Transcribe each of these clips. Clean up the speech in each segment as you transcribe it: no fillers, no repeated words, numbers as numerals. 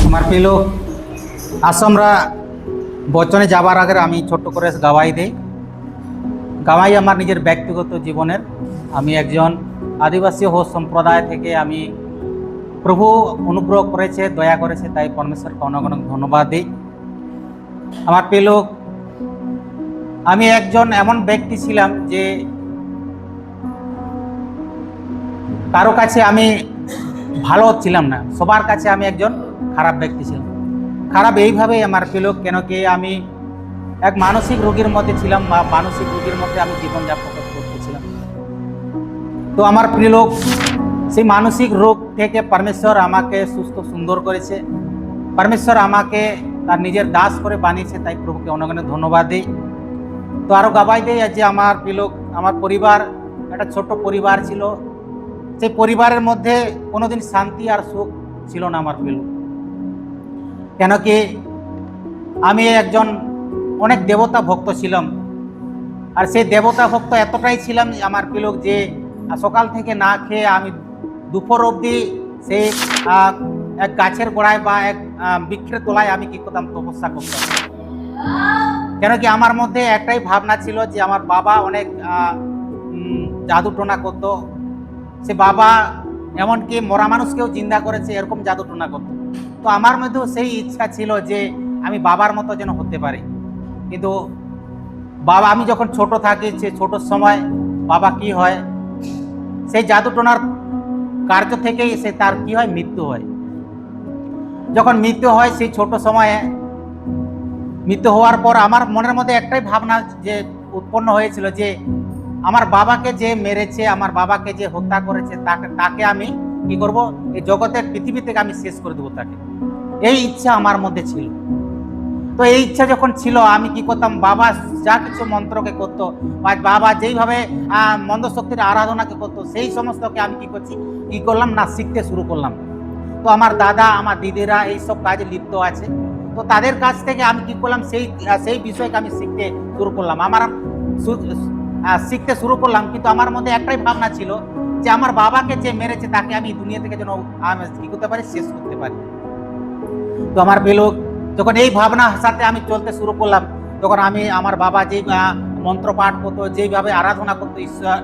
আমার প্রিয় আসো আমরা বচনে যাবার আগে আমি ছোট্ট করে গাওয়াই দেই। গাওয়াই আমার নিজের ব্যক্তিগত জীবনের। আমি একজন আদিবাসী হোস সম্প্রদায় থেকে আমি প্রভু অনুগ্রহ করেছে, দয়া করেছে, তাই পরমেশ্বরকে অনেক অনেক ধন্যবাদ দিই। আমার প্রিয় আমি একজন এমন ব্যক্তি ছিলাম যে কারো কাছে আমি ভালো ছিলাম না, সবার কাছে আমি একজন খারাপ ব্যক্তি ছিলাম। খারাপ এইভাবেই আমার প্রিয়, কেন কি আমি এক মানসিক রোগীর মধ্যে ছিলাম বা মানসিক রোগীর মধ্যে আমি জীবনযাপন করতেছিলাম। তো আমার প্রিয় লোক, সেই মানসিক রোগ থেকে পরমেশ্বর আমাকে সুস্থ সুন্দর করেছে। পরমেশ্বর আমাকে তার নিজের দাস করে বানিয়েছে, তাই প্রভুকে অনেক অনেক ধন্যবাদ দিই। তো আরও গাবাই দেই যে আমার প্রিয় লোক, আমার পরিবার একটা ছোট্ট পরিবার ছিল। সেই পরিবারের মধ্যে কোনোদিন শান্তি আর সুখ ছিল না আমার প্রিয় লোক, কেন কি আমি একজন অনেক দেবতা ভক্ত ছিলাম। আর সেই দেবতা ভক্ত এতটাই ছিলাম আমার প্রিয় যে সকাল থেকে না খেয়ে আমি দুপুর অবধি সেই এক গাছের গোড়ায় বা এক বৃক্ষের তলায় আমি কি করতাম, তপস্যা করতাম। কেন কি আমার মধ্যে একটাই ভাবনা ছিল যে আমার বাবা অনেক জাদু টোনা করতো। সে বাবা এমনকি মরা মানুষকেও জিন্দা করেছে, এরকম জাদু টোনা করতো। তো আমার মধ্যেও সেই ইচ্ছা ছিল যে আমি বাবার মতো যেন হতে পারি। কিন্তু বাবা, আমি যখন ছোট থাকি, সে ছোটোর সময় বাবা কি হয়, সেই জাদু টোনার কার্য থেকেই সে তার কি হয়, মৃত্যু হয়। যখন মৃত্যু হয় সেই ছোট সময়ে, মৃত্যু হওয়ার পর আমার মনের মধ্যে একটাই ভাবনা যে উৎপন্ন হয়েছিল যে আমার বাবাকে যে মেরেছে, আমার বাবাকে যে হত্যা করেছে, তাকে আমি কি করব, এই জগতের পৃথিবী থেকে আমি শেষ করে দেবো তাকে। এই ইচ্ছা আমার মধ্যে ছিল। তো এই ইচ্ছা যখন ছিল, আমি কি করতাম, বাবা যা কিছু মন্ত্রকে করতো বা বাবা যেইভাবে মন্দ শক্তির আরাধনাকে করতো, সেই সমস্তকে আমি কি করলাম না, শিখতে শুরু করলাম। তো আমার দাদা, আমার দিদিরা এইসব কাজে লিপ্ত আছে। তো তাদের কাছ থেকে আমি কি করলাম, সেই বিষয়কে আমি শিখতে শুরু করলাম। শিখতে শুরু করলাম, কিন্তু আমার মধ্যে একটাই ভাবনা ছিল যে আমার বাবাকে যে মেরেছে তাকে আমি দুনিয়া থেকে যেন কি করতে পারি, শেষ করতে পারি। তো আমার বেলুক যখন এই ভাবনার সাথে আমি চলতে শুরু করলাম, তখন আমি আমার বাবা যেই মন্ত্র পাঠ করতো, যেইভাবে আরাধনা করতো ঈশ্বর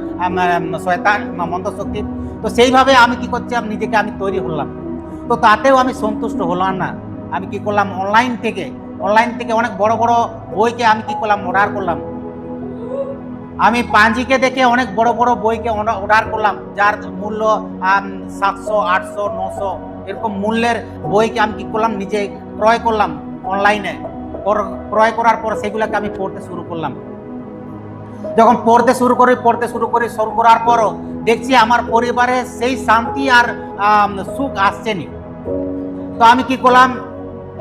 শয়তান মন্দ শক্তি, তো সেইভাবে আমি কি করছিলাম, নিজেকে আমি তৈরি হলাম। তো তাতেও আমি সন্তুষ্ট হলাম না। আমি কি করলাম, অনলাইন থেকে অনেক বড় বড় বইকে আমি কি করলাম, অর্ডার করলাম। আমি পাঞ্জিকে দেখে অনেক বড় বড় বইকে অর্ডার করলাম, যার মূল্য 700, 800, 900 এরকম মূল্যের বইকে আমি কি করলাম, নিজে ক্রয় করলাম অনলাইনে। ক্রয় করার পর সেগুলোকে আমি পড়তে শুরু করলাম। যখন পড়তে শুরু করার পরও দেখছি আমার পরিবারে সেই শান্তি আর সুখ আসছেনি। তো আমি কি করলাম,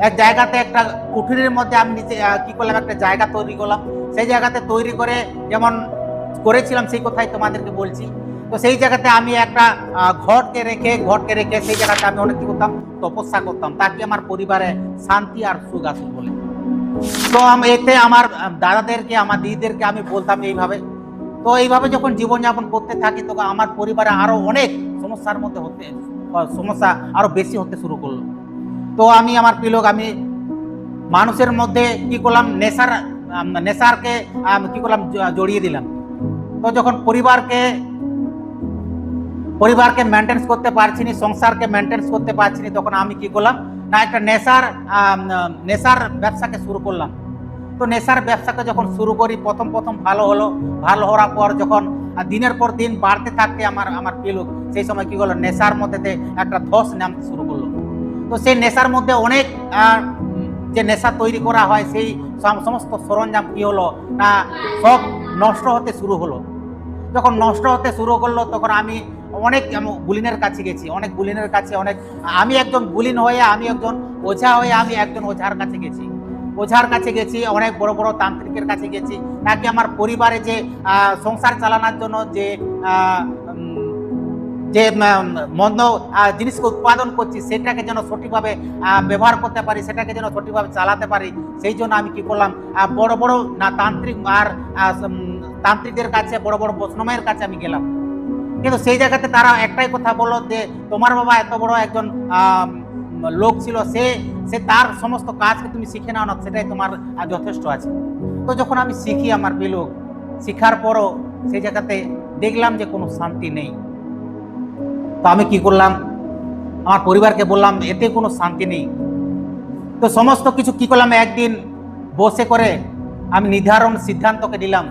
এক জায়গাতে একটা কুঠুরির মধ্যে আমি নিজে কি করলাম, একটা জায়গা তৈরি করলাম। সেই জায়গাতে তৈরি করে যেমন করেছিলাম সেই কথাই তোমাদেরকে বলছি। তো সেই জায়গাতে আমি একটা ঘটকে রেখে সেই জায়গাতে আমি অনেক কি করতাম, তপস্যা করতাম, তাকে আমার পরিবারে শান্তি আর সুখ আসুক বলে। তো আমি এতে আমার দাদাদেরকে, আমার দিদিদেরকে আমি বলতাম এইভাবে। তো এইভাবে যখন জীবনযাপন করতে থাকি, তখন আমার পরিবারে আরো অনেক সমস্যা আরো বেশি হতে শুরু করলো। তো আমি আমার প্রিয়, আমি মানুষের মধ্যে কি করলাম, নেশারকে কি করলাম, জড়িয়ে দিলাম। তো যখন পরিবারকে মেনটেন্স করতে পারছি না, সংসারকে মেনটেন্স করতে পারছি না, তখন আমি কি করলাম না, একটা নেশার ব্যবসাকে শুরু করলাম। তো নেশার ব্যবসাকে যখন শুরু করি, প্রথম ভালো হলো। ভালো হওয়ার পর যখন দিনের পর দিন বাড়তে থাকতে আমার প্রিয়, সেই সময় কি হলো, নেশার মধ্যে একটা ধস নামতে শুরু করলো। তো সেই নেশার মধ্যে অনেক যে নেশা তৈরি করা হয়, সেই সমস্ত সরঞ্জাম কি হলো না, সব নষ্ট হতে শুরু হলো। যখন নষ্ট হতে শুরু করলো, তখন আমি অনেক বুলিনের কাছে গেছি, আমি একজন বুলিন হয়ে, আমি একজন ওঝা হয়ে, আমি একজন ওঝার কাছে গেছি, অনেক বড় বড় তান্ত্রিকের কাছে গেছি, নাকি আমার পরিবারে যে সংসার চালানোর জন্য যে মন্দ জিনিসকে উৎপাদন করছি, সেটাকে যেন সঠিকভাবে ব্যবহার করতে পারি, সেটাকে যেন সঠিকভাবে চালাতে পারি, সেই জন্য আমি কি করলাম, বড় বড় তান্ত্রিক আর তান্ত্রিকদের কাছে, বড় বড় বৈষ্ণবের কাছে আমি গেলাম। কিন্তু সেই জায়গাতে তারা একটাই কথা বললো যে তোমার বাবা এত বড় একজন লোক ছিল, সে সে তার সমস্ত কাজকে তুমি শিখে নাও না, সেটাই তোমার যথেষ্ট আছে। তো যখন আমি শিখি আমার প্রিয় লোক, শিখার পরও সেই জায়গাতে দেখলাম যে কোনো শান্তি নেই। তো আমি কি করলাম, আমার পরিবারকে বললাম এতে কোনো শান্তি নেই। তো সমস্ত কিছু কি করলাম, একদিন বসে করে আমি নির্ধারণ সিদ্ধান্তকে দিলাম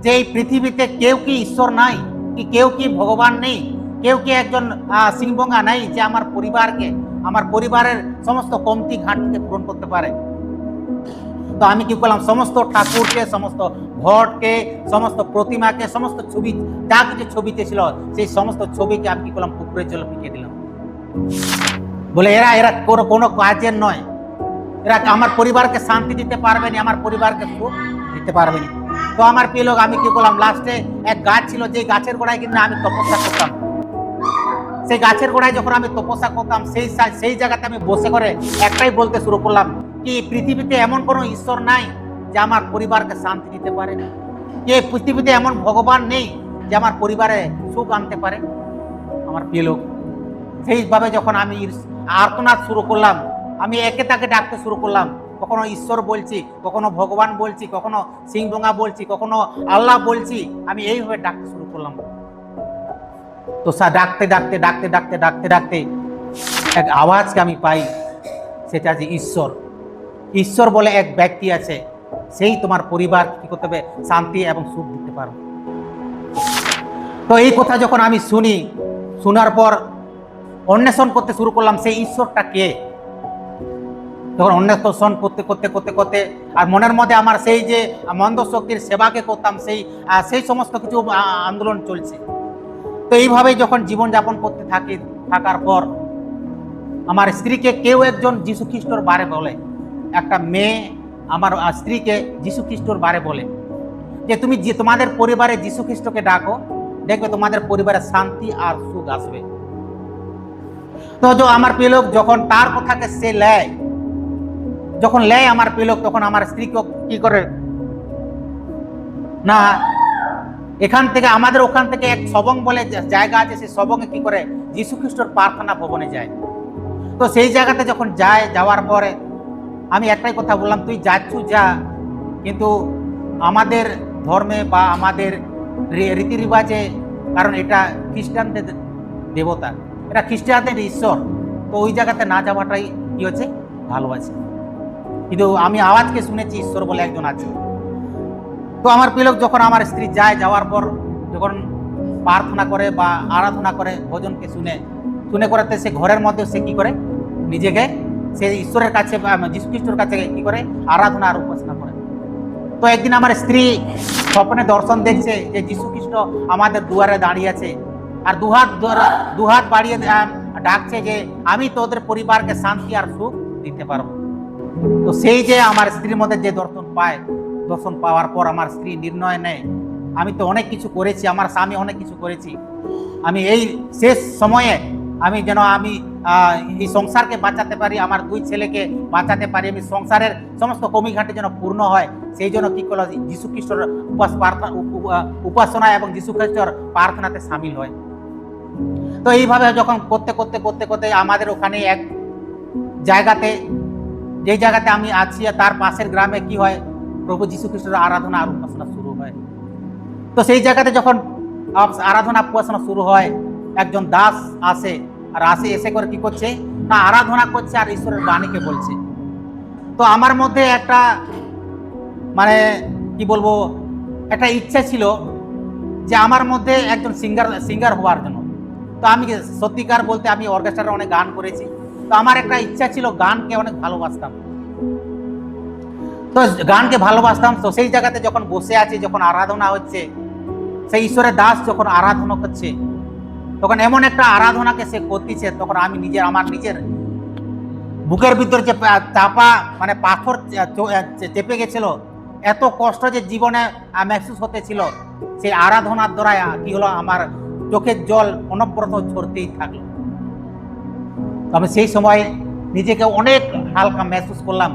যে এই পৃথিবীতে কেউ কি ঈশ্বর নাই, কি কেউ কি ভগবান নেই, কেউ কি একজন সিংবঙ্গা নাই যে আমার পরিবারকে, আমার পরিবারের সমস্ত কমতি ঘাটতিকে পূরণ করতে পারে। তো আমি কি করলাম, সমস্ত ঠাকুরকে, সমস্ত ঘটকে, সমস্ত প্রতিমাকে, সমস্ত ছবি, যা কিছু ছবিতে ছিল সেই সমস্ত ছবিকে আমি কি করলাম, পুকুরের জলে ফিকিয়ে দিলাম। বলে এরা এরা কোনো কাজের নয়, এরা আমার পরিবারকে শান্তি দিতে পারবে না, আমার পরিবারকে সুখ দিতে পারবে না। তো আমার প্রিয় লোক, আমি কি করলাম, লাস্টে এক গাছ ছিল, যে গাছের গোড়ায় কিন্তু আমি তপস্যা করতাম। সেই গাছের গোড়ায় যখন আমি তপস্যা করতাম, সেই জায়গাতে আমি বসে করে একটাই বলতে শুরু করলাম কি পৃথিবীতে এমন কোনো ঈশ্বর নাই যে আমার পরিবারকে শান্তি দিতে পারে, কে পৃথিবীতে এমন ভগবান নেই যে আমার পরিবারে সুখ আনতে পারে। আমার প্রিয় লোক, সেইভাবে যখন আমি আর্তনাদ শুরু করলাম, আমি একে তাকে ডাকতে শুরু করলাম। কখনো ঈশ্বর বলছি, কখনো ভগবান বলছি, কখনো সিংবঙ্গা বলছি, কখনো আল্লাহ বলছি, আমি এইভাবে ডাকতে শুরু করলাম। তো ডাকতে ডাকতে ডাকতে ডাকতে ডাকতে ডাকতে এক আওয়াজকে আমি পাই, সেটা যে ঈশ্বর। ঈশ্বর বলে এক ব্যক্তি আছে, সেই তোমার পরিবার কি করতে হবে, শান্তি এবং সুখ দিতে পারো। তো এই কথা যখন আমি শুনি, শোনার পর অন্বেষণ করতে শুরু করলাম সেই ঈশ্বরটা কে। যখন অন্বেষণ করতে করতে করতে করতে আর মনের মধ্যে আমার সেই যে মন্দ শক্তির সেবাকে করতাম, সেই সমস্ত কিছু আন্দোলন চলছে। তো এইভাবে যখন জীবনযাপন করতে থাকার পর আমার স্ত্রীকে কেউ একজন যীশু খ্রিস্টর বারে বলে, একটা মেয়ে আমার স্ত্রীকে যীশু খ্রিস্টর বারে বলে যে তুমি যে তোমাদের পরিবারে যীশু খ্রিস্টকে ডাকো, দেখবে তোমাদের পরিবারে শান্তি আর সুখ আসবে। তো আমার প্রিয় লোক, যখন তার কথাকে সে যখন লেয় আমার প্রিয় লোক, তখন আমার স্ত্রীকে কি করে না, এখান থেকে আমাদের ওখান থেকে এক সবং বলে জায়গা আছে, সেই সবংয়ে কি করে যীশু খ্রিস্টর প্রার্থনা ভবনে যায়। তো সেই জায়গাতে যখন যাওয়ার পরে আমি একটাই কথা বললাম, তুই যাচ্ছু যা, কিন্তু আমাদের ধর্মে বা আমাদের রীতি রিবাজে, কারণ এটা খ্রিস্টানদের দেবতা, এটা খ্রিস্টানদের ঈশ্বর, তো ওই জায়গাতে না যাওয়াটাই কি হচ্ছে ভালো আছে। কিন্তু আমি আওয়াজকে শুনেছি ঈশ্বর বলে একজন আছে। তো আমার প্রিয় যখন আমার স্ত্রী যাওয়ার পর যখন প্রার্থনা করে বা আরাধনা করে, ভোজনকে শুনে করাতে সে ঘরের মধ্যে সে কি করে নিজেকে সে ঈশ্বরের কাছে যীশু খ্রিস্টের কাছে কি করে আরাধনা আর উপাসনা করে। তো একদিন আমার স্ত্রী স্বপ্নে দর্শন দেখছে যে যীশু খ্রিস্ট আমাদের দুয়ারে দাঁড়িয়ে আছে আর দুহাত বাড়িয়ে ডাকছে যে আমি তোদের পরিবারকে শান্তি আর সুখ দিতে পারবো। তো সেই যে আমার স্ত্রীর মধ্যে যে দর্শন পাওয়ার পর আমার স্ত্রী নির্ণয় নেয়, আমি তো অনেক কিছু করেছি, আমার স্বামী অনেক কিছু করেছি, আমি এই শেষ সময়ে আমি যেন এই সংসারকে বাঁচাতে পারি, আমার দুই ছেলেকে বাঁচাতে পারি, আমি সংসারের সমস্ত কমিঘাটে যেন পূর্ণ হয়, সেই জন্য কি করলো, যীশু খ্রিস্টর উপাসনা এবং যীশু খ্রিস্টর প্রার্থনাতে সামিল হয়। তো এইভাবে যখন করতে করতে করতে করতে আমাদের ওখানে এক জায়গাতে, যে জায়গাতে আমি আছি তার পাশের গ্রামে কি হয়, প্রভু যীশু খ্রিস্টের আরাধনা আর উপাসনা শুরু হয়। তো সেই জায়গাতে যখন আরাধনা উপাসনা শুরু হয়, একজন দাস আসে এসে করে কি করছে না, আরাধনা করছে আর ঈশ্বরের বাণীকে বলছে। তো আমার মধ্যে একটা মানে কি বলবো, একটা ইচ্ছা ছিল যে আমার মধ্যে একজন সিঙ্গার হওয়ার জন্য। তো আমি সত্যিকার বলতে আমি অর্কেস্ট্রারে অনেক গান করেছি, তো আমার একটা ইচ্ছা ছিল, গানকে অনেক ভালোবাসতাম, তো গানকে ভালোবাসতাম। তো সেই জায়গাতে যখন বসে আছি, যখন আরাধনা হচ্ছে, সেই ঈশ্বরের দাস যখন আরাধনা করছে, তখন এমন একটা আরাধনাকে সে করতেছে, তখন আমি আমার নিজের বুকের ভিতরে যে চাপা মানে পাথর চেপে গেছিল, এত কষ্ট যে জীবনে মেহসুস হতেছিল, সেই আরাধনার দ্বারা কি হলো, আমার চোখের জল অনবরত ঝরতেই থাকলো। আমি সেই সময় নিজেকে অনেক হালকা মেহসুস করলাম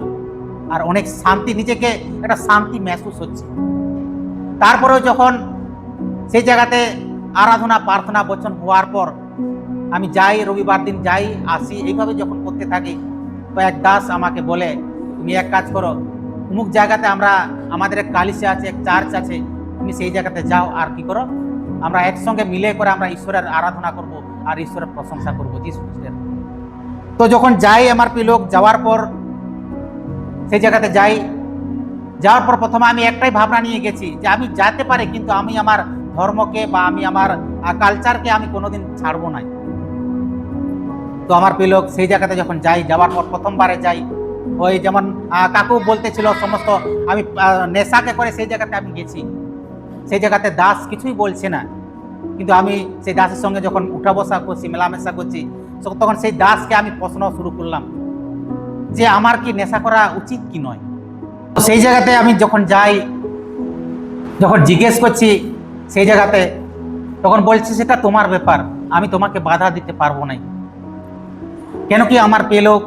আর অনেক শান্তি, নিজেকে একটা শান্তি মেহসুস হচ্ছে। তারপরেও যখন সেই জায়গাতে আরাধনা প্রার্থনা বচন হওয়ার পর আমি যাই, রবিবার দিন যাই আসি, এইভাবে যখন করতে থাকি, তো এক দাস আমাকে বলে, তুমি এক কাজ করো, অমুক জায়গাতে আমাদের এক কালিসা আছে, এক চার্চ আছে, তুমি সেই জায়গাতে যাও, আর কি করো, আমরা একসঙ্গে মিলে করে আমরা ঈশ্বরের আরাধনা করব আর ঈশ্বরের প্রশংসা করবো যীশু খ্রিস্টের। তো যখন যাই আমার প্রিয় লোক, যাওয়ার পর সেই জায়গাতে যাওয়ার পর প্রথমে আমি একটাই ভাবনা নিয়ে গেছি যে আমি যেতে পারি, কিন্তু আমি আমার ধর্মকে বা আমি আমার কালচারকে আমি কোনোদিন ছাড়বো না। তো আমার প্রিয় লোক, সেই জায়গাতে যখন যাওয়ার পর প্রথমবারে যাই, ওই যেমন কাকু বলতেছিল সমস্ত, আমি নেশাকে করে সেই জায়গাতে আমি গেছি। সেই জায়গাতে দাস কিছুই বলছে না, কিন্তু আমি সেই দাসের সঙ্গে যখন উঠা বসা করছি, মেলামেশা করছি, তখন সেই দাসকে আমি প্রশ্ন শুরু করলাম যে আমার কি নেশা করা উচিত কি নয়। সেই জায়গাতে আমি যখন জিজ্ঞেস করছি সেই জায়গাতে, তখন বলছে সেটা তোমার ব্যাপার, আমি তোমাকে বাধা দিতে পারবো না। কেন কি আমার প্রিয় লোক,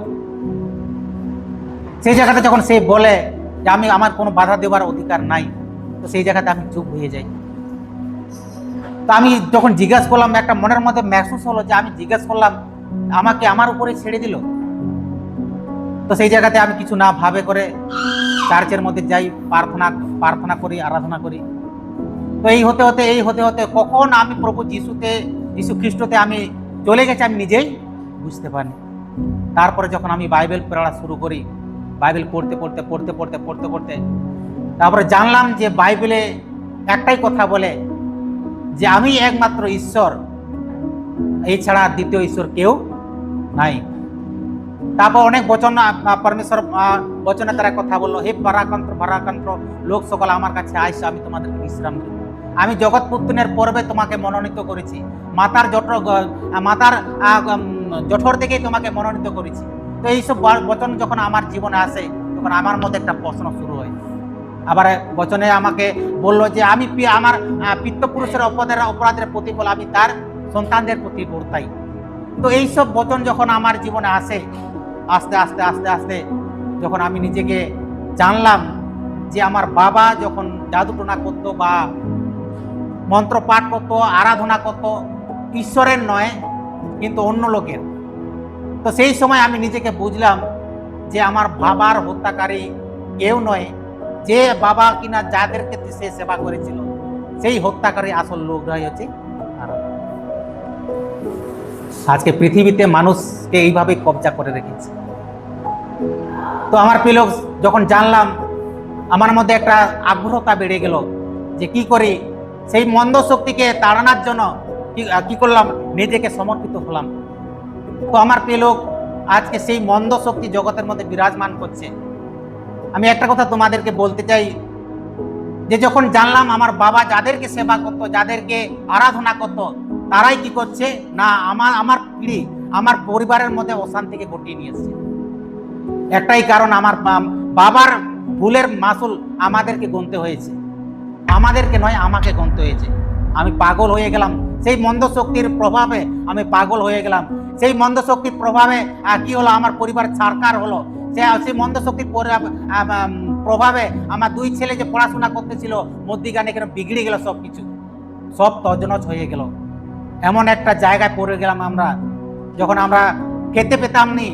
সেই জায়গাতে যখন সে বলে যে আমার কোনো বাধা দেওয়ার অধিকার নাই, তো সেই জায়গাতে আমি চুপ হয়ে যাই। তো আমি যখন জিজ্ঞাসা করলাম, একটা মনের মধ্যে মেহসুস হলো যে আমি জিজ্ঞাসা করলাম, আমাকে আমার উপরে ছেড়ে দিল। তো সেই জায়গাতে আমি কিছু না ভাবে করে চার্চের মধ্যে যাই, প্রার্থনা করি, আরাধনা করি। তো এই হতে হতে কখন আমি প্রভু যীশু খ্রিস্টতে আমি চলে গেছি আমি নিজেই বুঝতে পারি। তারপরে যখন আমি বাইবেল পড়া শুরু করি, বাইবেল পড়তে তারপরে জানলাম যে বাইবেলে একটাই কথা বলে যে আমি একমাত্র ঈশ্বর, এছাড়া দ্বিতীয় ঈশ্বর কেউ নাই। তারপর অনেক বচন পরমেশ্বর বচনে তারা কথা বললো, হে ভারাক্রান্ত লোক সকল আমার কাছে আইসো, আমি তোমাদেরকে বিশ্রাম দেব। আমি জগৎ পুত্তনের পর্বে তোমাকে মনোনীত করেছি, মাতার জঠর থেকেই তোমাকে মনোনীত করেছি। তো এইসব বচন যখন আমার জীবনে আসে, তখন আমার মধ্যে একটা প্রশ্ন শুরু হয়। আবার বচনে আমাকে বললো যে আমি আমার পিতৃপুরুষের অপরাধের প্রতিফল আমি তার সন্তানদের প্রতি বর্তাই। তো এইসব বচন যখন আমার জীবনে আসে, আস্তে আস্তে যখন আমি নিজেকে জানলাম যে আমার বাবা যখন জাদুটোনা করতো বা মন্ত্র পাঠ করতো, আরাধনা করতো, ঈশ্বরের নয় কিন্তু অন্য লোকের। তো সেই সময় আমি নিজেকে বুঝলাম যে আমার বাবার হত্যাকারী কেউ নয়, যে বাবা কিনা যাদেরকে সে সেবা করেছিল সেই হত্যাকারী আসল লোকরাই হচ্ছে তারা। আজকে পৃথিবীতে মানুষকে এইভাবে কবজা করে রেখেছে। তো আমার প্রিয় লোক, যখন জানলাম, আমার মধ্যে একটা আগ্রহতা বেড়ে গেল যে কি করি, সেই মন্দ শক্তিকে তাড়ানোর জন্য কি করলাম, নিজেকে সমর্পিত হলাম। তো আমার প্রিয় লোক, আজকে সেই মন্দ শক্তি জগতের মধ্যে বিরাজমান করছে। আমি একটা কথা তোমাদেরকে বলতে চাই যে যখন জানলাম আমার বাবা যাদেরকে সেবা করতো, যাদেরকে আরাধনা করতো, তারাই কি করছে না, আমার পিড়ি, আমার পরিবারের মধ্যে অশান্তিকে ঘটিয়ে নিয়ে এসছে। একটাই কারণ, আমার বাবার ভুলের মাসুল আমাদেরকে গুনতে হয়েছে, আমাদেরকে নয় আমাকে গুনতে হয়েছে। আমি পাগল হয়ে গেলাম সেই মন্দ শক্তির প্রভাবে, আমি পাগল হয়ে গেলাম সেই মন্দ শক্তির প্রভাবে। কি হলো, আমার পরিবার ছারকার হলো। সেই মন্দ শক্তির প্রভাবে আমার দুই ছেলে যে পড়াশোনা করতেছিল মধ্যিখানে কেন বিগড়ে গেল, সব তজনজ হয়ে গেল। এমন একটা জায়গায় পড়ে গেলাম আমরা, যখন আমরা খেতে পেতাম নি,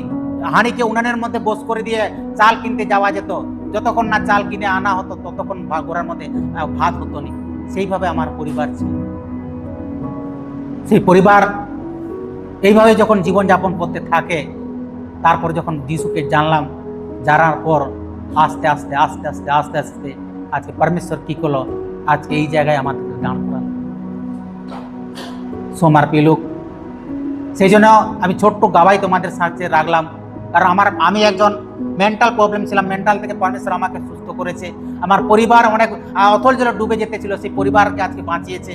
হাঁড়িকে উনানের মধ্যে বস করে দিয়ে চাল কিনতে যাওয়া যেত, যতক্ষণ না চাল কিনে আনা হতো ততক্ষণ ঘোড়ার মধ্যে ভাত হতো নি। সেইভাবে আমার পরিবার ছিল। সেই পরিবার এইভাবে যখন জীবনযাপন করতে থাকে, তারপর যখন যিশুকে জানলাম, জানার পর আস্তে আস্তে আজকে পরমেশ্বর কি করলো, আজকে এই জায়গায় আমাদেরকে দান করালো। সোমার পেলুক, সেই জন্য আমি ছোট্ট গাওয়াই তোমাদের সাথে রাখলাম, কারণ আমি একজন মেন্টাল প্রবলেম ছিলাম, মেন্টাল থেকে পরমেশ্বর আমাকে সুস্থ করেছে। আমার পরিবার অনেক অথল জলে ডুবে যেতে ছিল, সেই পরিবারকে আজকে বাঁচিয়েছে।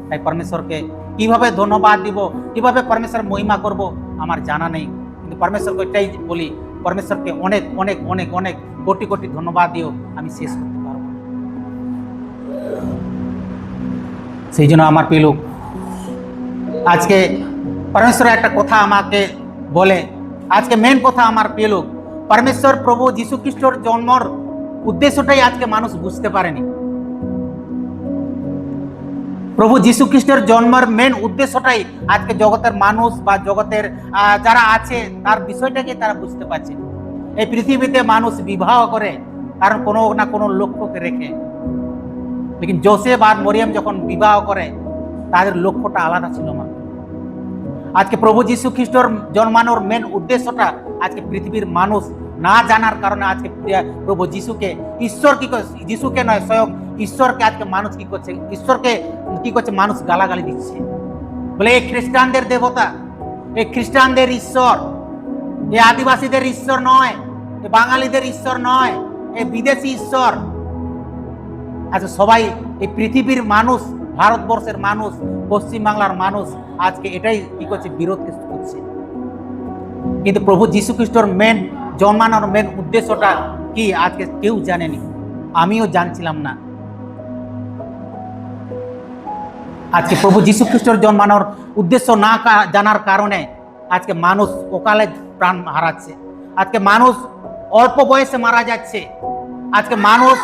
তাই পরমেশ্বরকে কিভাবে ধন্যবাদ দিব, কিভাবে পরমেশ্বর মহিমা করব আমার জানা নেই, কিন্তু পরমেশ্বরকে এটাই বলি, পরমেশ্বরকে অনেক অনেক অনেক অনেক কোটি কোটি ধন্যবাদ দিও, আমি শেষ করতে পারব। সেই জন্য আমার পেলুক, আজকে পরমেশ্বর একটা কথা আমাকে বলে, আজকে মেন কথা আমার পেলুক, পরমেশ্বর প্রভু যীশু খ্রিস্টর জন্মর উদ্দেশ্যটাই আজকে মানুষ বুঝতে পারেনি। প্রভু যীশু খ্রিস্টের জন্মের মেন উদ্দেশ্যটাই আজকে জগতের মানুষ বা জগতের যারা আছে তার বিষয়টাকে তারা বুঝতে পারছে। এই পৃথিবীতে মানুষ বিবাহ করে কারণ কোনো না কোনো লক্ষ্যকে রেখে, লেকিন জোসেফ আর মরিয়ম যখন বিবাহ করে তাদের লক্ষ্যটা আলাদা ছিল মা। আজকে প্রভু যীশু খ্রিস্টর জন্মানোর মেন উদ্দেশ্যটা আজকে পৃথিবীর মানুষ না জানার কারণে আজকে প্রভু যীশুকে ঈশ্বর কি করছে, যীশুকে নয় স্বয়ং ঈশ্বরকে আজকে মানুষ কি করছে, ঈশ্বরকে কি করছে মানুষ গালাগালি দিচ্ছে, বলে এই খ্রিস্টানদের দেবতা, এই খ্রিস্টানদের ঈশ্বর, এই আদিবাসীদের ঈশ্বর নয়, এই বাঙালিদের ঈশ্বর নয়, এই বিদেশি ঈশ্বর। আচ্ছা সবাই এই পৃথিবীর মানুষ, ভারতবর্ষের মানুষ, পশ্চিমবাংলার মানুষ আজকে এটাই কি করছে, বিরোধ করছে। কিন্তু প্রভু যীশু খ্রিস্টর মেন জন্মানোর মেন উদ্দেশ্যটা কি আজকে কেউ জানেনি, আমিও জানছিলাম না। আজকে প্রভু যীশু খ্রিস্টর জন্মানোর উদ্দেশ্য না জানার কারণে আজকে মানুষ অকালে প্রাণ হারাচ্ছে, আজকে মানুষ অল্প বয়সে মারা যাচ্ছে, আজকে মানুষ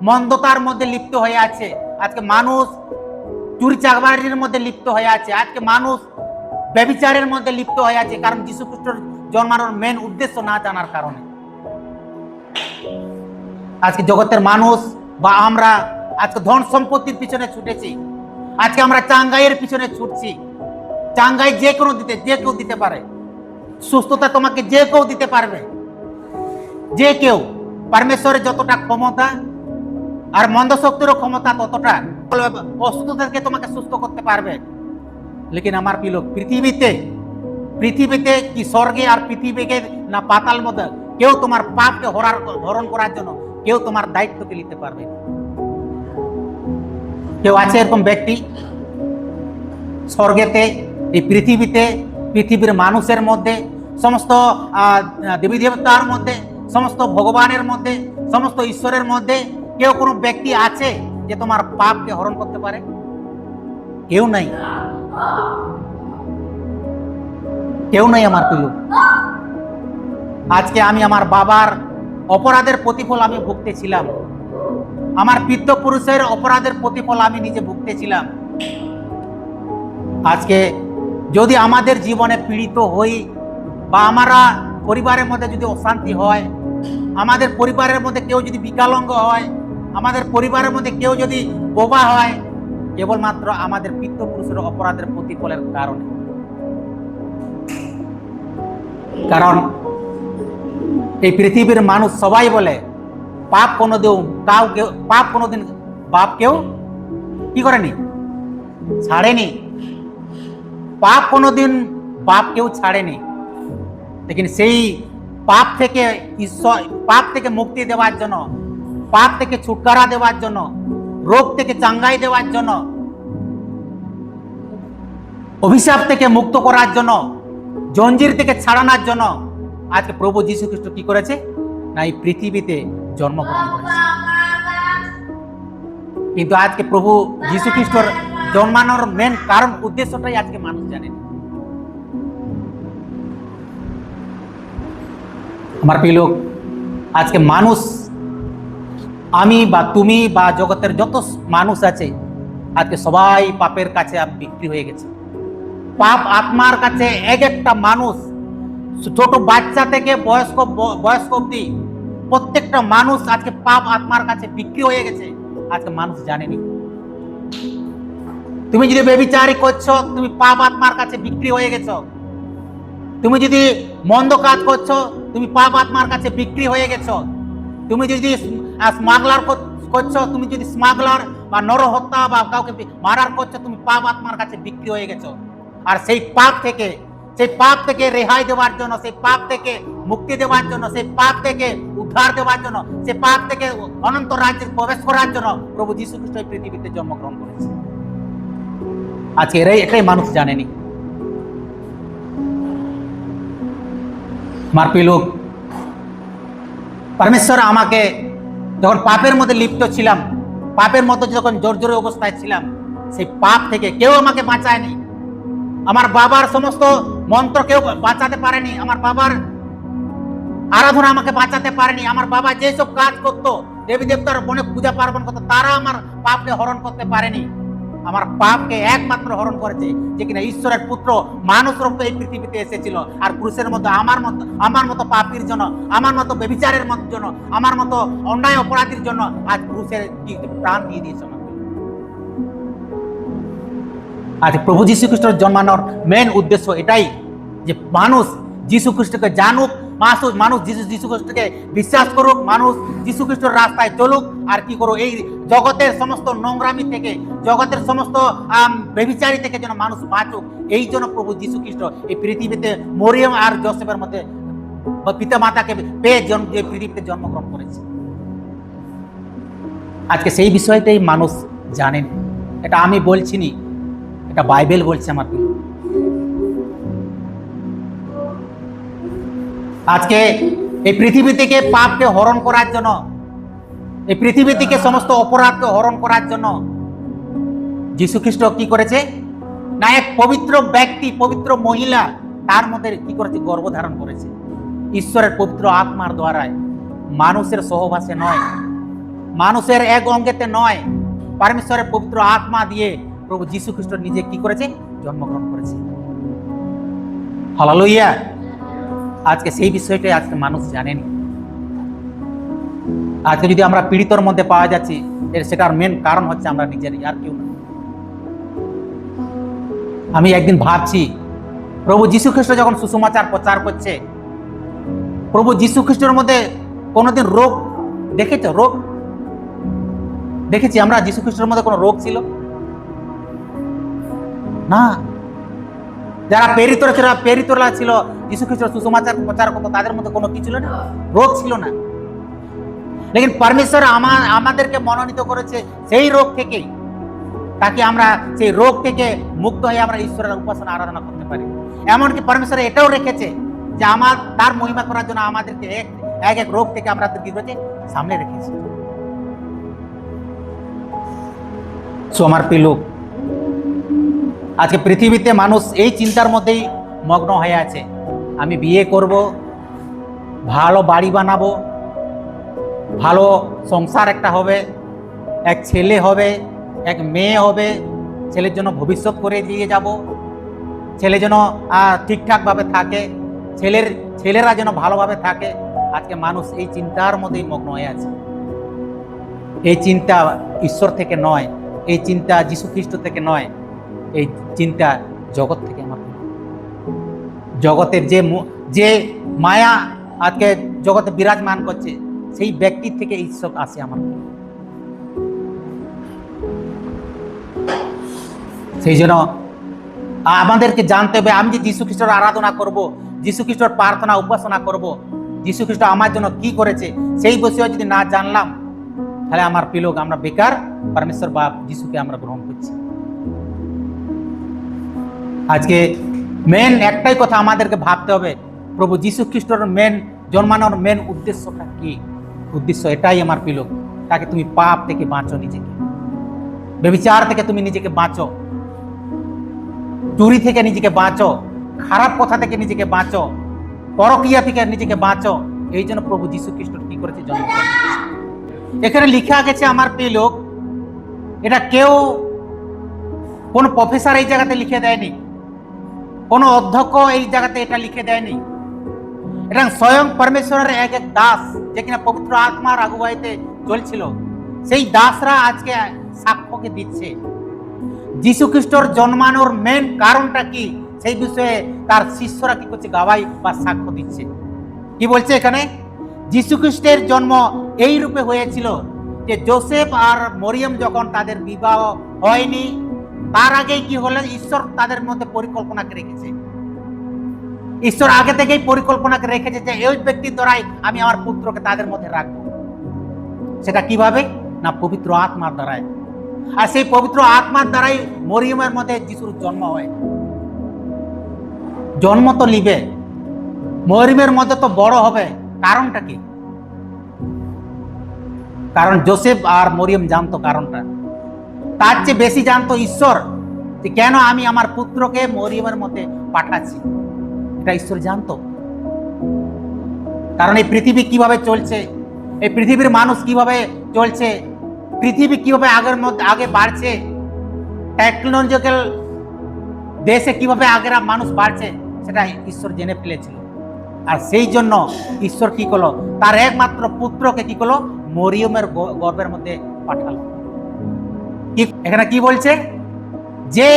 মন্দতার মধ্যে লিপ্ত হয়ে আছে, আজকে মানুষ চুরি চাকবারির মধ্যে লিপ্ত হয়ে আছে, আজকে মানুষ ব্যভিচারের মধ্যে লিপ্ত হয়ে আছে, কারণ যীশু খ্রিস্টর জন্মানোর মেন উদ্দেশ্য না জানার কারণে। আজকে জগতের মানুষ বা আমরা আজকে ধন সম্পত্তির পিছনে ছুটেছি, আজকে আমরা চাঙ্গাইয়ের পিছনে ছুটছি। চাঙ্গাই যে কেউ দিতে পারে, সুস্থতা তোমাকে যে কেউ দিতে পারবে, যে কেউ। পরমেশ্বরের যতটা ক্ষমতা আর মন্দ শক্তিরও ক্ষমতা ততটা, অসুস্থতাকে তোমাকে সুস্থ করতে পারবে। লেকিন আমার প্রিয় পৃথিবীতে কি স্বর্গে আর পৃথিবীকে না পাতাল মধ্যে কেউ তোমার পাপকে হরণ করার জন্য কেউ তোমার দায়িত্বকে নিতে পারবে না। কেউ আছে এরকম ব্যক্তি স্বর্গেতে, এই পৃথিবীতে, পৃথিবীর মানুষের মধ্যে, সমস্ত দেবী দেবতার মধ্যে, সমস্ত ভগবানের মধ্যে, সমস্ত ঈশ্বরের মধ্যে কেউ কোনো ব্যক্তি আছে যে তোমার পাপকে হরণ করতে পারে? কেউ নাই, কেউ নাই আমার প্রিয়। আজকে আমি আমার বাবার অপরাধের প্রতিফল আমি ভুগতেছিলাম, আমার পিতৃপুরুষের অপরাধের প্রতিফল আমি নিজে ভুগতেছিলাম। আজকে যদি আমাদের জীবনে পীড়িত হই বা আমরা পরিবারের মধ্যে যদি অশান্তি হয়, আমাদের পরিবারের মধ্যে কেউ যদি বিকলাঙ্গ হয়, আমাদের পরিবারের মধ্যে কেউ যদি বোবা হয়, কেবলমাত্র আমাদের পিতৃপুরুষের অপরাধের প্রতিফলের কারণে। কারণ এই পৃথিবীর মানুষ সবাই বলে পাপ কোনোদিন বাপকেও কি করেনি, ছাড়েনি, পাপ কোনোদিন বাপকেও ছাড়েনি। লেকিন সেই পাপ থেকে ঈশ্বর, পাপ থেকে মুক্তি দেওয়ার জন্য, পাপ থেকে ছুটকারা দেওয়ার জন্য, রোগ থেকে চাঙ্গাই দেওয়ার জন্য, অভিশাপ থেকে মুক্ত করার জন্য, জঞ্জির থেকে ছাড়ানোর জন্য আজকে প্রভু যীশু খ্রিস্ট কি করেছে না এই পৃথিবীতে জন্মগ্রহণ করেছে। কিন্তু আজকে প্রভু যীশু খ্রিস্টর জন্মানোর মেন কারণ উদ্দেশ্যটাই আজকে মানুষ জানেন। আমার প্রিয় লোক, আজকে মানুষ, আমি বা তুমি বা জগতের যত মানুষ আছে আজকে সবাই পাপের কাছে বিক্রি হয়ে গেছে। পাপ আত্মার কাছে এক একটা মানুষ, ছোট বাচ্চা থেকে বয়স্ক অব্দি প্রত্যেকটা মানুষ আজকে পাপ আত্মার কাছে বিক্রি হয়ে গেছে। আজকে মানুষ জানেনি। তুমি যদি ব্যভিচারী করছো, তুমি পাপ আত্মার কাছে বিক্রি হয়ে গেছো। তুমি যদি মন্দ কাজ করছো, তুমি পাপ আত্মার কাছে বিক্রি হয়ে গেছো। তুমি যদি স্মাগলার করছো, তুমি যদি স্মাগলার বা নরহত্যা বা কাউকে মারার করছো, তুমি পাপ আত্মার কাছে বিক্রি হয়ে গেছো। আর সেই পাপ থেকে রেহাই দেওয়ার জন্য, সেই পাপ থেকে মুক্তি দেওয়ার জন্য, সেই পাপ থেকে উদ্ধার দেওয়ার জন্য, সেই পাপ থেকে অনন্ত রাজ্যে প্রবেশ করার জন্য প্রভু যীশু খ্রিস্ট এই পৃথিবীতে জন্মগ্রহণ করেছে। আজকে এটাই মানুষ জানেনি। আমার প্রিয় লোক, পরমেশ্বর আমাকে যখন পাপের মধ্যে লিপ্ত ছিলাম, পাপের মধ্যে যখন জোরে অবস্থায় ছিলাম, সেই পাপ থেকে কেউ আমাকে বাঁচায়নি। আমার বাবার সমস্ত মন্ত্র কেউ বাঁচাতে পারেনি, আমার বাবার আরাধনা আমাকে বাঁচাতে পারেনি। আমার বাবা যেসব কাজ করতো, দেবী দেবতার বনে পূজা পার্বণ করতো, তারা আমার পাপকে হরণ করতে পারেনি। আমার পাপকে একমাত্র হরণ করেছে, যে কিনা ঈশ্বরের পুত্র মানুষ রূপে এই পৃথিবীতে এসেছিল, আর ক্রুশের মধ্যে আমার মতো পাপীর জন্য, আমার মতো ব্যভিচারের জন্য, আমার মতো অন্যায় অপরাধীর জন্য আজ ক্রুশের প্রাণ দিয়ে দিয়েছে। আজ প্রভু যীশু খ্রিস্টের জন্মানোর মেন উদ্দেশ্য এটাই, যে মানুষ যীশু খ্রিস্টকে জানুক, মানুষ যীশু খ্রিস্টকে বিশ্বাস করুক, মানুষ যীশু খ্রিস্টের রাস্তায় চলুক, আর কি করুক, এই জগতের সমস্ত নোংরামি থেকে, জগতের সমস্ত ব্যভিচারী থেকে যেন মানুষ বাঁচুক। এই জন্য প্রভু যীশু খ্রিস্ট এই পৃথিবীতে মরিয়ম আর যোসেফের মধ্যে পিতা মাতাকে পেয়ে পৃথিবীতে জন্মগ্রহণ করেছে। আজকে সেই বিষয়টাই মানুষ জানেন। এটা আমি বলছি নি, এটা বাইবেল বলছে আমার প্রিয়। আজকে এই পৃথিবী থেকে পাপকে হরণ করার জন্য, এই পৃথিবী থেকে সমস্ত অপরাধকে হরণ করার জন্য যীশু খ্রিস্ট কি করেছে না, এক পবিত্র ব্যক্তি, পবিত্র মহিলা তার মধ্যে কি করেছে, গর্ভধারণ করেছে ঈশ্বরের পবিত্র আত্মার দ্বারায়। মানুষের সহবাসে নয়, মানুষের এক অঙ্গেতে নয়, পরমেশ্বরের পবিত্র আত্মা দিয়ে প্রভু যীশু খ্রিস্ট নিজে কি করেছে, জন্মগ্রহণ করেছে। হালেলুয়া। আজকে সেই বিষয়টাই আজকে মানুষ জানেন। আজকে যদি আমরা পীড়িতর মধ্যে পাওয়া যাচ্ছি, সেটার মেন কারণ হচ্ছে আমরা নিজেরই, আর কেউ না। আমি একদিন ভাবছি, প্রভু যীশু খ্রিস্ট যখন সুসমাচার প্রচার করছে, প্রভু যীশু খ্রিস্টের মধ্যে কোনোদিন রোগ দেখেছো? রোগ দেখেছি আমরা যীশু খ্রিস্টের মধ্যে কোনো রোগ ছিল না। যারা প্রেরিতরা ছিল, যীশু খ্রিস্টের সুসমাচার প্রচার করতো, তাদের মধ্যে কোনো কি ছিল না, রোগ ছিল না। লেকিন পরমেশ্বর আমাদেরকে মনোনীত করেছে সেই রোগ থেকেই, তাকে আমরা সেই রোগ থেকে মুক্ত হয়ে আমরা ঈশ্বরের উপাসনা আরাধনা করতে পারি। এমনকি পরমেশ্বর এটাও রেখেছে যে তার মহিমা করার জন্য আমাদেরকে এক এক রোগ থেকে আমরা কি করেছে, সামনে রেখেছি। আমার প্রিয় লোক, আজকে পৃথিবীতে মানুষ এই চিন্তার মধ্যেই মগ্ন হয়ে আছে, আমি বিয়ে করব, ভালো বাড়ি বানাবো, ভালো সংসার একটা হবে, এক ছেলে হবে, এক মেয়ে হবে, ছেলের জন্য ভবিষ্যৎ করে দিয়ে যাব, ছেলে যেন ঠিকঠাক ভাবে থাকে, ছেলেরা যেন ভালোভাবে থাকে। আজকে মানুষ এই চিন্তার মধ্যেই মগ্ন হয়ে আছে। এই চিন্তা ঈশ্বর থেকে নয়, এই চিন্তা যীশু খ্রিস্ট থেকে নয়, এই চিন্তা জগৎ থেকে। আমার জগতের যে মায়া আজকে জগতে বিরাজমান করছে, সেই ব্যক্তির থেকে ঈশ্বর আসে। আমার সেই জন্য আমাদেরকে জানতে হবে, আমি যে যীশু খ্রিস্টের আরাধনা করব, যীশু খ্রিস্টের প্রার্থনা উপাসনা করব, যীশু খ্রিস্ট আমার জন্য কি করেছে, সেই বিষয়ে যদি না জানলাম, তাহলে আমার প্রিয় লোক, আমরা বেকার পরমেশ্বর বাপ যীশুকে আমরা গ্রহণ করছি। আজকে মেন একটাই কথা আমাদেরকে ভাবতে হবে, প্রভু যীশু খ্রিস্টের জন্মানোর মেন উদ্দেশ্যটা কি? উদ্দেশ্য এটাই আমার প্রিয় লোক, তাকে তুমি পাপ থেকে বাঁচো, নিজেকে ব্যভিচার থেকে তুমি নিজেকে বাঁচো, চুরি থেকে নিজেকে বাঁচো, খারাপ কথা থেকে নিজেকে বাঁচো, পরকীয়া থেকে নিজেকে বাঁচো। এই জন্য প্রভু যীশু খ্রিস্ট কি করেছে, জন্মগ্রহণ করেছে। এখানে লেখা গেছে আমার প্রিয় লোক, এটা কেউ কোন প্রফেসর এই জায়গাতে লিখে দেয়নি, কোন অধ্যক্ষ এই জায়গাতে এটা লিখে দেয়নি। এটা স্বয়ং পরমেশ্বরের এক এক দাস, যে কিনা পবিত্র আত্মার আগুয়াইতে চলছিল, সেই দাসরা আজকে সাক্ষ্যকে দিচ্ছে যীশু খ্রিস্টর জন্মানোর মেন কারণটা কি, সেই বিষয়ে তার শিষ্যরা কি করছে, গাওয়াই বা সাক্ষ্য দিচ্ছে। কি বলছে এখানে, যীশু খ্রিস্টের জন্ম এই রূপে হয়েছিল যে যোসেফ আর মরিয়ম যখন তাদের বিবাহ হয়নি, তার আগেই কি হলো, ঈশ্বর তাদের মধ্যে পরিকল্পনাকে রেখেছে। ঈশ্বর আগে থেকেই পরিকল্পনাকে রেখেছে যে এই ব্যক্তির দ্বারাই আমি আমার পুত্রকে তাদের মধ্যে রাখবো। সেটা কিভাবে না, পবিত্র আত্মার দ্বারাই। আর সেই পবিত্র আত্মার দ্বারাই মরিয়মের মধ্যে যিশুর জন্ম হয়। জন্ম তো নিবে, মরিয়মের মধ্যে তো বড় হবে, কারণটা কি? কারণ যোসেফ আর মরিয়ম জানতো কারণটা, তার চেয়ে বেশি জানতো ঈশ্বর যে কেন আমি আমার পুত্রকে মরিয়মের মধ্যে পাঠাচ্ছি। এটা ঈশ্বর জানতো। কারণ এই পৃথিবী কিভাবে চলছে, এই পৃথিবীর মানুষ কিভাবে চলছে, পৃথিবী কিভাবে আগে বাড়ছে, টেকনোলজিক্যাল দেশে কিভাবে আগের মানুষ বাড়ছে সেটা ঈশ্বর জেনে ফেলেছিল। আর সেই জন্য ঈশ্বর কি করলো, তার একমাত্র পুত্রকে কি করলো, মরিয়মের গর্ভের মধ্যে পাঠালো। এখানে কি বলছে, যে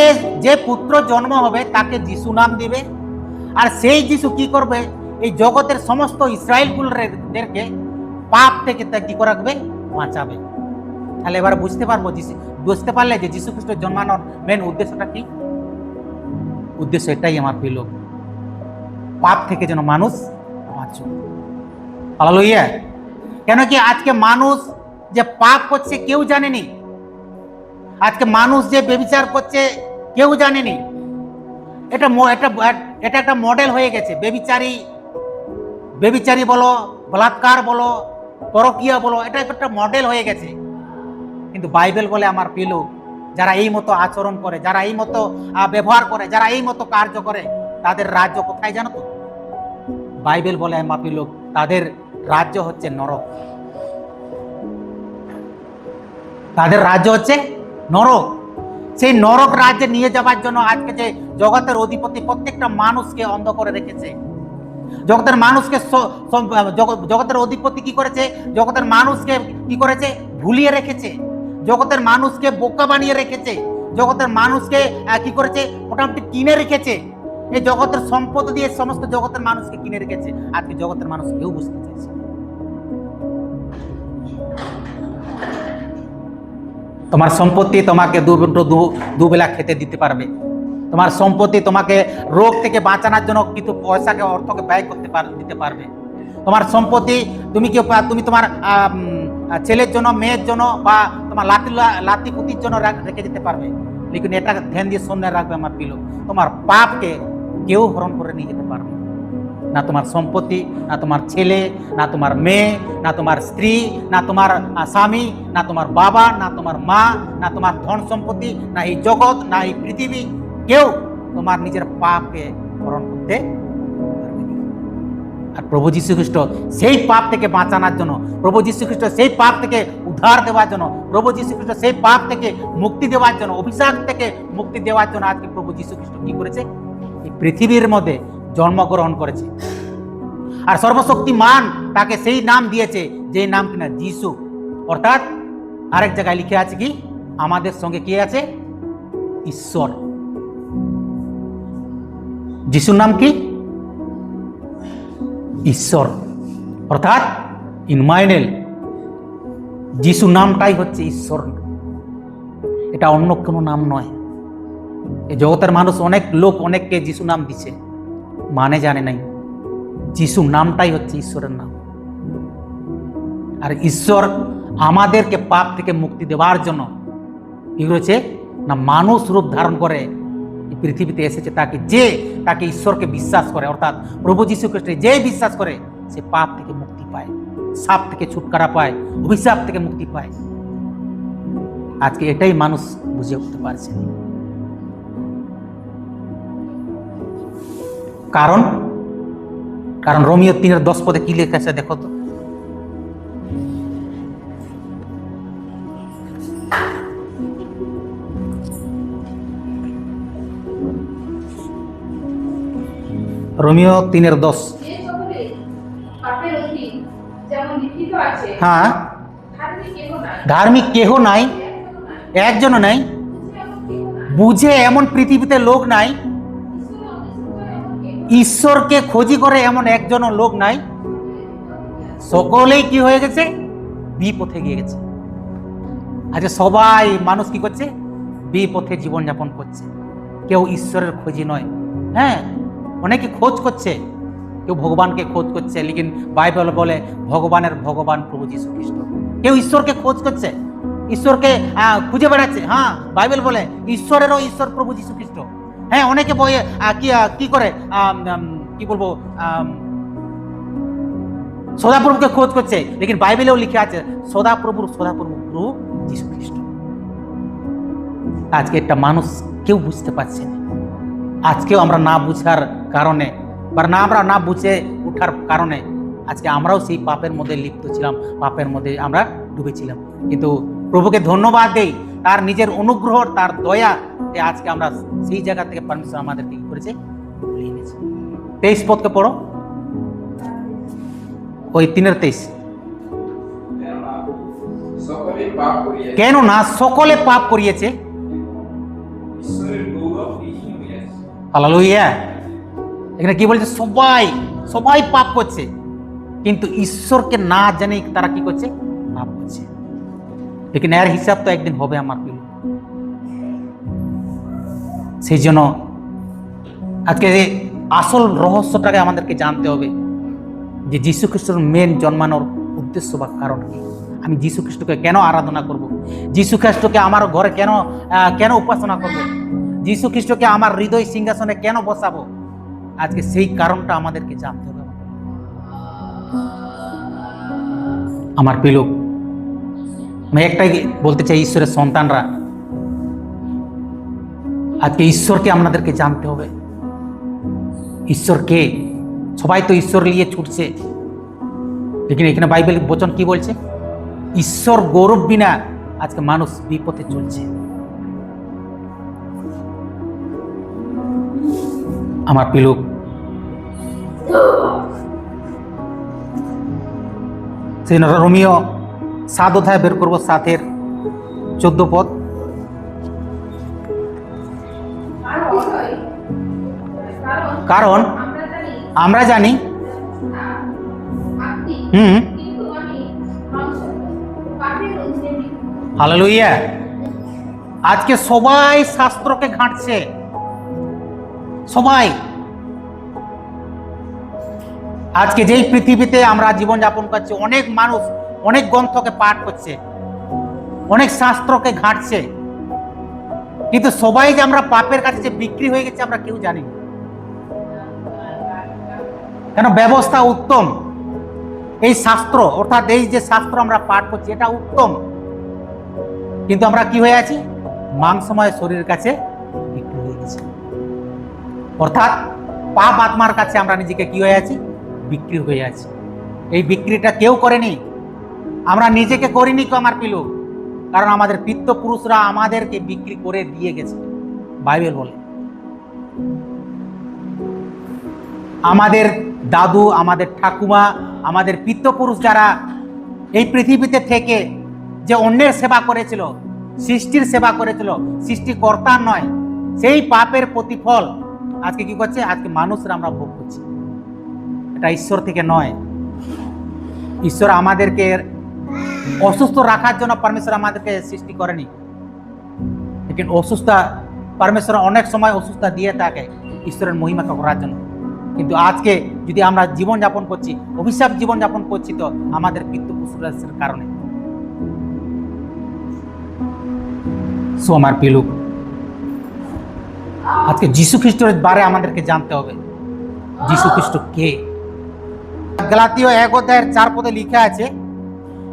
যে পুত্র জন্ম হবে তাকে যিশু নাম দিবে। আর সেই যিশু কি করবে, এই জগতের সমস্ত ইসরায়েলদেরকে পাপ থেকে তা কি করে রাখবে, বাঁচাবে। তাহলে এবার বুঝতে পারলে যে যিশু খ্রিস্ট জন্মানোর মেন উদ্দেশ্যটা কি। উদ্দেশ্য এটাই আমার প্রিয় লোক, পাপ থেকে যেন মানুষ বাঁচুক। হালেলুয়া। কেন কি আজকে মানুষ যে পাপ করছে কেউ জানেনি, আজকে মানুষ যে ব্যভিচার করছে কেউ জানেনি। এটা একটা মডেল হয়ে গেছে। ব্যভিচারী বলো, বলাৎকার বলো, পরকীয়া বলো, এটা একটা মডেল হয়ে গেছে। কিন্তু বাইবেল বলে আমার প্রিয় লোক, যারা এই মতো আচরণ করে, যারা এই মতো ব্যবহার করে, যারা এই মতো কার্য করে, তাদের রাজ্য কোথায় জানো তো? বাইবেল বলে আমার প্রিয় লোক, তাদের রাজ্য হচ্ছে নরক। তাদের রাজ্য হচ্ছে নরক। সেই নরক রাজ্যে নিয়ে যাবার জন্য আজকে যে জগতের অধিপতি প্রত্যেকটা মানুষকে অন্ধ করে রেখেছে। জগতের অধিপতি কি করেছে, জগতের মানুষকে কি করেছে, ভুলিয়ে রেখেছে। জগতের মানুষকে বোকা বানিয়ে রেখেছে। জগতের মানুষকে কি করেছে, মোটামুটি কিনে রেখেছে। এই জগতের সম্পদ দিয়ে সমস্ত জগতের মানুষকে কিনে রেখেছে। আজকে জগতের মানুষ কেউ বুঝতে চাইছে। তোমার সম্পত্তি তোমাকে দুবেলা খেতে দিতে পারবে। তোমার সম্পত্তি তোমাকে রোগ থেকে বাঁচানোর জন্য কিছু পয়সাকে, অর্থকে ব্যয় দিতে পারবে। তোমার সম্পত্তি তুমি তোমার ছেলের জন্য, মেয়ের জন্য বা তোমার লাতি পুতির জন্য রেখে দিতে পারবে। লেকিন এটা ধ্যান দিয়ে সামনে রাখবে আমার প্রিয়, তোমার পাপকে কেউ হরণ করে নিয়ে যেতে পারবে না। তোমার সম্পত্তি, না তোমার ছেলে, না তোমার মেয়ে, না তোমার স্ত্রী, না তোমার স্বামী, না তোমার বাবা, না তোমার মা, না তোমার ধন সম্পত্তি, না এই জগৎ, না এই পৃথিবী, কেউ তোমার নিজের পাপকে হরণ করতে পারবে না। আর প্রভু যীশু খ্রিস্ট সেই পাপ থেকে বাঁচানোর জন্য, প্রভু যীশু খ্রিস্ট সেই পাপ থেকে উদ্ধার দেওয়ার জন্য, প্রভু যীশু খ্রিস্ট সেই পাপ থেকে মুক্তি দেওয়ার জন্য, অভিশাপ থেকে মুক্তি দেওয়ার জন্য আজকে প্রভু যীশু খ্রিস্ট কি করেছে, এই পৃথিবীর মধ্যে জন্মগ্রহণ করেছে। আর সর্বশক্তিমান তাকে সেই নাম দিয়েছে যে নাম কিনা যিশু। অর্থাৎ আরেক জায়গায় লিখে আছে কি, আমাদের সঙ্গে কি আছে, ঈশ্বর। যিশুর নাম কি, ঈশ্বর, অর্থাৎ ইনমাইনেল। যিশু নামটাই হচ্ছে ঈশ্বর, এটা অন্য কোনো নাম নয়। এই জগতের মানুষ অনেক লোক অনেককে যিশু নাম দিছে, মানে জানে নাই যিশু নামটাই হচ্ছে ঈশ্বরের নাম। আর ঈশ্বর আমাদেরকে পাপ থেকে মুক্তি দেওয়ার জন্য কি করেছে না, মানুষ রূপ ধারণ করে এই পৃথিবীতে এসেছে, তাকে ঈশ্বরকে বিশ্বাস করে, অর্থাৎ প্রভু যীশু খ্রিস্টে যে বিশ্বাস করে সে পাপ থেকে মুক্তি পায়, সাপ থেকে ছুটকারা পায়, অভিশাপ থেকে মুক্তি পায়। আজকে এটাই মানুষ বুঝে উঠতে পারছে। কারণ রোমিও 3:10 কি লেখা আছে দেখো তো। রোমিও 3:10। হ্যাঁ, ধার্মিক কেহ নাই, একজনও নাই, বুঝে এমন পৃথিবীতে লোক নাই, ঈশ্বরকে খোঁজি করে এমন একজনও লোক নাই। সকলেই কি হয়ে গেছে, বিপথে গিয়ে গেছে। আচ্ছা, সবাই মানুষ কি করছে, বিপথে জীবনযাপন করছে। কেউ ঈশ্বরের খোঁজি নয়। হ্যাঁ, অনেকে খোঁজ করছে, কেউ ভগবানকে খোঁজ করছে, লেকিন বাইবেল বলে ভগবান প্রভু যীশু খ্রিস্ট। কেউ ঈশ্বরকে খোঁজ করছে, ঈশ্বরকে খুঁজে বেড়াচ্ছে। হ্যাঁ, বাইবেল বলে ঈশ্বরেরও ঈশ্বর প্রভু যীশু খ্রিস্ট। হ্যাঁ, অনেকে বইয়ে কি করে কি বলবো, সদাপ্রভুকে খোঁজ করছে, লেকিন বাইবেলেও লিখে আছে সদাপ্রভু প্রভু যীশু খ্রিস্ট। আজকে একটা মানুষ কেউ বুঝতে পারছে না। আজকেও আমরা না বুঝার কারণে বা আমরা না বুঝে ওঠার কারণে আজকে আমরাও সেই পাপের মধ্যে লিপ্ত ছিলাম, পাপের মধ্যে আমরা ডুবেছিলাম। কিন্তু প্রভুকে ধন্যবাদ দেই তার নিজের অনুগ্রহ, তার দয়া, আজকে আমরা সেই জায়গা থেকে পারমিশন আমাদেরকে কি করেছে, নিয়ে নিয়েছে। 23 পদকে পড়ো, ওই 3:23। কেননা সকলে পাপ করিয়েছে, হালেলুয়া। এখানে কি বলছে, সবাই সবাই পাপ করছে, কিন্তু ঈশ্বরকে না জানি তারা কি করছে, পাপ করছে। লেকিন এর হিসাব তো একদিন হবে আমার প্রিয়। সেই জন্য আজকে আসল রহস্যটাকে আমাদেরকে জানতে হবে, যে যীশু খ্রিস্টের মেন জন্মানোর উদ্দেশ্য বা কারণ কি। আমি যীশু খ্রিস্টকে কেন আরাধনা করব, যীশু খ্রিস্টকে আমার ঘরে কেন কেন উপাসনা করব, যীশু খ্রিস্টকে আমার হৃদয় সিংহাসনে কেন বসাবো, আজকে সেই কারণটা আমাদেরকে জানতে হবে। আমার প্রিয়, আমি একটাই বলতে চাই, ঈশ্বরের সন্তানরা, আজকে ঈশ্বরকে আমাদেরকে জানতে হবে। ঈশ্বরকে, সবাই তো ঈশ্বর নিয়ে ছুটছে, লেকিন এখানে বাইবেল বচন কি বলছে, ঈশ্বর গৌরব বিনা আজকে মানুষ বিপথে চলছে। আমার প্রিয়, সেই রোমিও 7 অধ্যায় বের করবো, 7:14 পদ। কারণ আমরা জানি, হালেলুয়া। আজকে সবাই শাস্ত্রকে ঘাঁটছে, সবাই। আজকে যেই পৃথিবীতে আমরা জীবন যাপন করছি, অনেক মানুষ অনেক গ্রন্থকে পাঠ করছে, অনেক শাস্ত্রকে ঘাঁটছে, কিন্তু সবাই যে আমরা পাপের কাছে যে বিক্রি হয়ে গেছে আমরা কেউ জানি না। কেন? ব্যবস্থা উত্তম, এই শাস্ত্র অর্থাৎ এই যে শাস্ত্র আমরা পাঠ করছি এটা উত্তম, কিন্তু আমরা কি হয়ে আছি, মাংসময় শরীরের কাছে বিক্রি হয়ে গেছি। অর্থাৎ পাপ আত্মার কাছে আমরা নিজেকে কি হয়ে আছি, বিক্রি হয়ে আছি। এই বিক্রিটা কেউ করেনি, আমরা নিজেকে করিনি তো আমার প্রিয়, কারণ আমাদের পিতৃপুরুষরা আমাদেরকে বিক্রি করে দিয়ে গেছে। বাইবেল বলে আমাদের দাদু, আমাদের ঠাকুমা, আমাদের পিতৃপুরুষ যারা এই পৃথিবীতে থেকে যে অন্যের সেবা করেছিল, সৃষ্টির সেবা করেছিল, সৃষ্টিকর্তা নয়, সেই পাপের প্রতিফল আজকে কি করছে, আজকে মানুষরা আমরা ভোগ করছি। এটা ঈশ্বর থেকে নয়। ঈশ্বর আমাদেরকে অসুস্থ রাখার জন্য পরমেশ্বর আমাদেরকে সৃষ্টি করেনি, লেকিন অসুস্থতা পরমেশ্বর অনেক সময় অসুস্থতা দিয়ে থাকে ঈশ্বরের মহিমা করার জন্য। কিন্তু আজকে যদি আমরা জীবন যাপন করছি, অভিশাপ জীবন যাপন করছি, তো আমাদের পিতৃপুরুষের কারণে। সো আমার প্রিয়, আজকে যীশু খ্রিস্টের বারে আমাদেরকে জানতে হবে, যীশু খ্রিস্ট কে। গলাতীয় 1 অধ্যায়ের 4 পদে লিখা আছে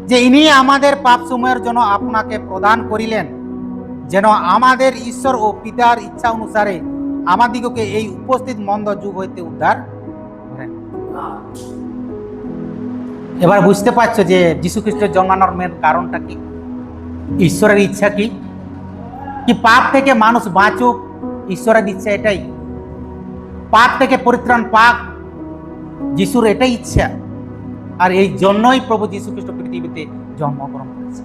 যে ইনি আমাদের পাপ সমূহের জন্য আপনাকে প্রদান করিলেন, যেন আমাদের ঈশ্বর ও পিতার ইচ্ছা অনুসারে আমাদিগকে এই উপস্থিত মন্দ যুগ হইতে উদ্ধার করেন। এবার বুঝতে পারছো যে যীশু খ্রিস্টের জন্মানোর মেন কারণটা কি, ঈশ্বরের ইচ্ছা কি, কি পাপ থেকে মানুষ বাঁচুক, ঈশ্বরের ইচ্ছা এটাই। পাপ থেকে পরিত্রাণ পাক, যিশুর এটাই ইচ্ছা। আর এই জন্যই প্রভু যীশু খ্রিস্ট পৃথিবীতে জন্মগ্রহণ করেছে।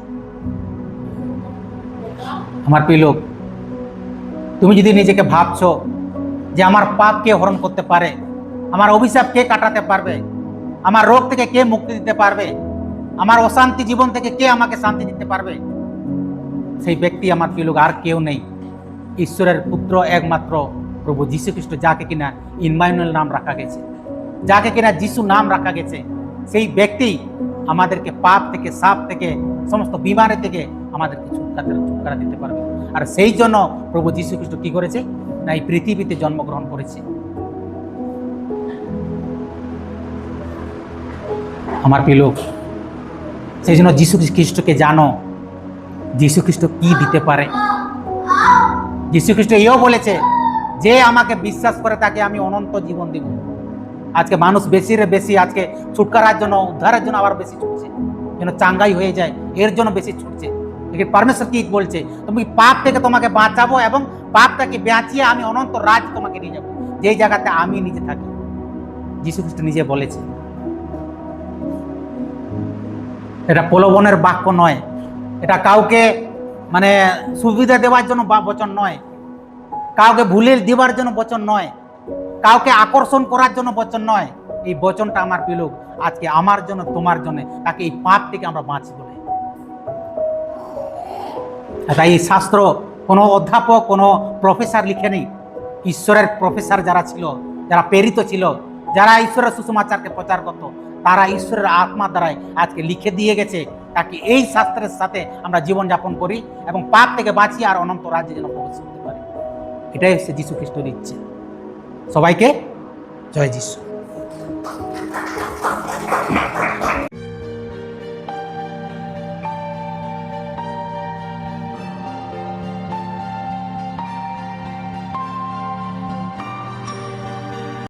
আমার প্রিয় লোক, তুমি যদি নিজেকে ভাবছো যে আমার পাপ কে হরণ করতে পারে, আমার অভিশাপ কে কাটাতে পারবে, আমার রোগ থেকে কে মুক্তি দিতে পারবে, আমার অশান্তি জীবন থেকে কে আমাকে শান্তি দিতে পারবে, সেই ব্যক্তি আমার প্রিয় লোক আর কেউ নেই, ঈশ্বরের পুত্র একমাত্র প্রভু যীশু খ্রিস্ট, যাকে কিনা ইম্মানুয়েল নাম রাখা গেছে, যাকে কিনা যীশু নাম রাখা গেছে। সেই ব্যক্তি আমাদেরকে পাপ থেকে, সাপ থেকে, সমস্ত বিমারি থেকে আমাদেরকে ছুটকারা দিতে পারবে। আর সেই জন্য প্রভু যীশু খ্রিস্ট কি করেছে না, এই পৃথিবীতে জন্মগ্রহণ করেছে। আমার প্রিয় লোক, সেই জন্য যীশু খ্রিস্টকে জানো, যীশু খ্রিস্ট কি দিতে পারে। যীশু খ্রিস্ট এও বলেছে যে আমাকে বিশ্বাস করে তাকে আমি অনন্ত জীবন দিব। আজকে মানুষ বেশির বেশি আজকে ছুটকারার জন্য, উদ্ধারের জন্য আবার বেশি ছুটছে, যেন চাঙ্গাই হয়ে যায়, এর জন্য বেশি ছুটছে। लेकिन परमेश्वर की বলছে তুমি পাপ থেকে তোমাকে বাঁচাবো এবং পাপটাকে বাঁচিয়ে আমি অনন্ত রাজ তোমাকে নিয়ে যাব, যেই জায়গাতে আমি নিজে থাকি। যীশু খ্রিস্ট নিজে বলেছে। এটা প্রলোভনের বাক্য নয়, এটা কাউকে মানে সুবিধা দেওয়ার জন্য বচন নয়, কাউকে ভুলে দেওয়ার জন্য বচন নয়, কাউকে আকর্ষণ করার জন্য বচন নয়। এই বচনটা আমার প্রিয় আজকে আমার জন্য, তোমার জন্য, তাকে এই পাপ থেকে আমরা বাঁচি বলে। তাই এই শাস্ত্র কোনো অধ্যাপক, কোনো প্রফেসর লিখে নেই। ঈশ্বরের প্রফেসর যারা ছিল, যারা প্রেরিত ছিল, যারা ঈশ্বরের সুসমাচারকে প্রচার করত, তারা ঈশ্বরের আত্মা দ্বারাই আজকে লিখে দিয়ে গেছে, তাকে এই শাস্ত্রের সাথে আমরা জীবনযাপন করি এবং পাপ থেকে বাঁচি আর অনন্ত রাজ্যে যেন প্রবেশ করতে পারি। এটাই হচ্ছে যীশু খ্রিস্টের ইচ্ছে। সবাইকে জয় যীশু।